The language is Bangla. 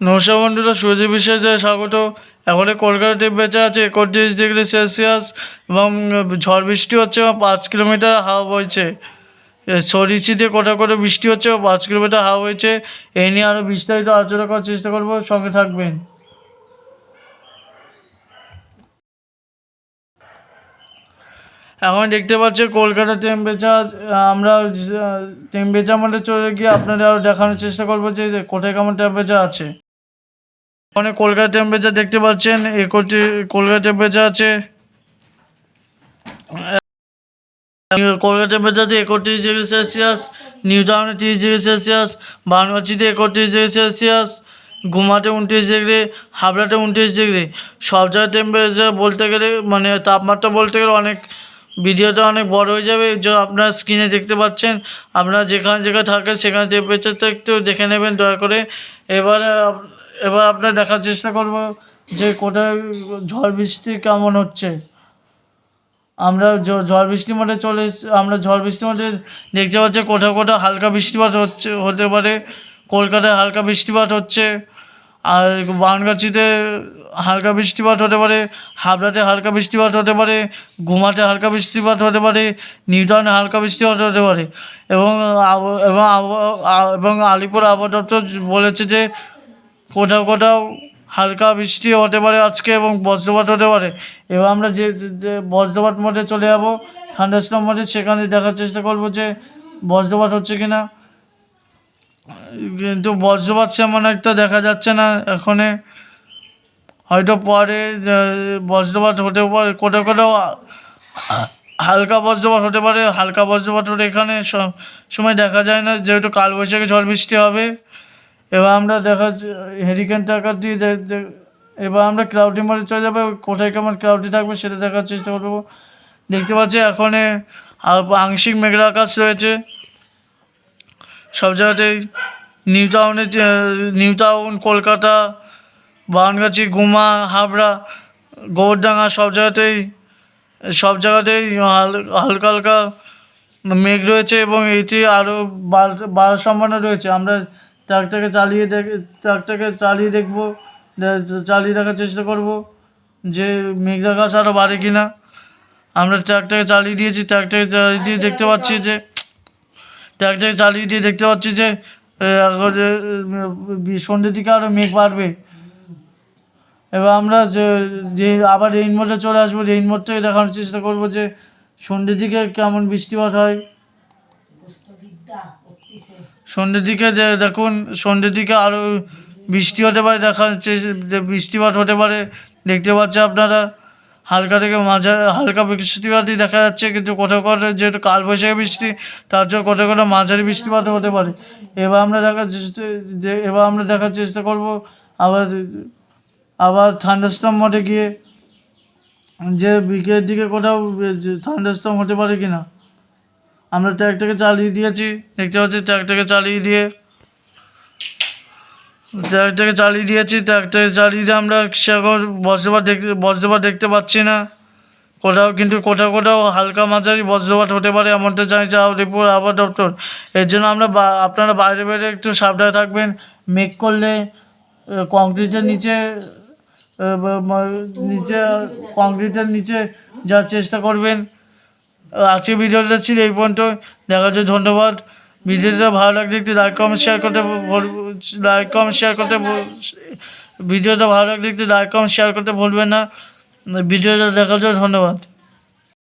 নমস্কার বন্ধুরা, সূর্যের বিষয়ে স্বাগত। এখন কলকাতা টেম্পারেচার আছে 31 ডিগ্রি সেলসিয়াস এবং ঝড় বৃষ্টি হচ্ছে এবং 5 কিলোমিটার হাওয়া বইছে। সরিষিতে কোথাও কোথাও বৃষ্টি হচ্ছে এবং 5 কিলোমিটার হাওয়া বইছে। এই নিয়ে আরও বিস্তারিত আলোচনা করার চেষ্টা করবো, সঙ্গে থাকবেন। এখন দেখতে পাচ্ছি কলকাতা টেম্পারেচার। আমরা টেম্পারেচার মধ্যে চলে গিয়ে আপনাদের আরও দেখানোর চেষ্টা করবো যে কোথায় কেমন টেম্পারেচার আছে। মানে কলকাতা টেম্পারেচার দেখতে পাচ্ছেন, কলকাতা টেম্পারেচার আছে কলকাতা টেম্পারেচার আছে 31 ডিগ্রি সেলসিয়াস, নিউ টাউনে 30 ডিগ্রি সেলসিয়াস, বানবাচিতে 31 ডিগ্রি সেলসিয়াস, গুমাতে 29 ডিগ্রি, হাবড়াতে 29 ডিগ্রি। সব জায়গায় টেম্পারেচার বলতে গেলে মানে তাপমাত্রা বলতে গেলে অনেক ভিডিওটা অনেক বড় হয়ে যাবে। যে আপনার স্ক্রিনে দেখতে পাচ্ছেন, আপনারা যেখানে যেখানে থাকেন সেখানে টেম্পারেচারটা একটু দেখে নেবেন দয়া করে। এবার আপনার দেখার চেষ্টা করব যে কোথায় ঝড় বৃষ্টি কেমন হচ্ছে। আমরা ঝড় বৃষ্টির মধ্যে আমরা ঝড় বৃষ্টির মধ্যে দেখতে পাচ্ছি কোথাও কোথাও হালকা বৃষ্টিপাত হতে পারে। কলকাতায় হালকা বৃষ্টিপাত হচ্ছে, আর বানগাছিতে হালকা বৃষ্টিপাত হতে পারে, হাবড়াতে হালকা বৃষ্টিপাত হতে পারে, গুমাতে হালকা বৃষ্টিপাত হতে পারে, নিউ টাউনে হালকা বৃষ্টিপাত হতে পারে। এবং এবং আলিপুর আবহাওয়া দপ্তর বলেছে যে কোথাও কোথাও হালকা বৃষ্টি হতে পারে আজকে এবং বজ্রপাত হতে পারে। এবার আমরা যে বজ্রপাত মোডে চলে যাব, থান্ডারস্টর্ম মোডে, সেখানে দেখার চেষ্টা করব যে বজ্রপাত হচ্ছে কিনা। কিন্তু বজ্রপাত সেমন একটা দেখা যাচ্ছে না এখনে। হয়তো পরে বজ্রপাত হতেও পারে, কোথাও কোথাও হালকা বজ্রপাত হতে পারে। হালকা বজ্রপাত হলে এখানে সময় দেখা যায় না, যেহেতু কালবৈশাখী ঝড় বৃষ্টি হবে। এবার আমরা হেরিকেন ট্র্যাকার দিয়ে এবার আমরা ক্লাউডি মোডে চলে যাবো। কোথায় কেমন ক্লাউডি থাকবে সেটা দেখার চেষ্টা করবো। দেখতে পাচ্ছি এখন আংশিক মেঘলা আকাশ রয়েছে সব জায়গাতেই। নিউ টাউন, কলকাতা, বানগাছি, গুমা, হাবড়া, গৌরডাঙ্গা সব জায়গাতেই হালকা হালকা মেঘ রয়েছে এবং এটি আরও বাড়ার সম্ভাবনা রয়েছে। আমরা ট্রাকটাকে চালিয়ে দেখবো, চালিয়ে দেখার চেষ্টা করব যে মেঘলা আকাশ আরও বাড়ে কি না। আমরা ট্রাকটাকে চালিয়ে দিয়ে দেখতে পাচ্ছি যে সন্ধ্যের দিকে আরও মেঘ বাড়বে। এবার আমরা আবার রেইন মোডে চলে আসবো। রেইন মোড থেকে দেখানোর চেষ্টা করবো যে সন্ধ্যের দিকে কেমন বৃষ্টিপাত হয়। সন্ধ্যের দিকে দেখুন, সন্ধ্যের দিকে আরও বৃষ্টি হতে পারে, বৃষ্টিপাত হতে পারে। দেখতে পাচ্ছেন আপনারা হালকা থেকে হালকা বৃষ্টিপাতই দেখা যাচ্ছে, কিন্তু কোথাও কোথাও যেহেতু কালবৈশাখী বৃষ্টি, তার জন্য কোথাও কোথাও মাঝারি বৃষ্টিপাতও হতে পারে। এবার আমরা দেখার চেষ্টা করব আবার থান্ডারস্টর্ম মোডে গিয়ে যে বিকেলের দিকে কোথাও থান্ডারস্টর্ম হতে পারে কিনা। আমরা ট্র্যাকটাকে চালিয়ে দিয়েছি, দেখতে পাচ্ছি ট্র্যাকটাকে চালিয়ে দিয়ে আমরা সেরকম বজ্রপাত দেখতে পাচ্ছি না কোথাও কোথাও হালকা মাঝারি বজ্রপাত হতে পারে, এমনটা জানিয়েছে আলিপুর আবহাওয়া দপ্তর। এর জন্য আপনারা বাইরে একটু সাবধানে থাকবেন। মেঘ করলে কংক্রিটের নিচে যাওয়ার চেষ্টা করবেন। আজকে ভিডিওটা ছিল এই পর্যন্ত। দেখার জন্য ধন্যবাদ। ভিডিওটা ভালো লাগলে একটু লাইক কমেন্ট শেয়ার করতে ভুলবেন না। ভিডিওটা দেখার জন্য ধন্যবাদ।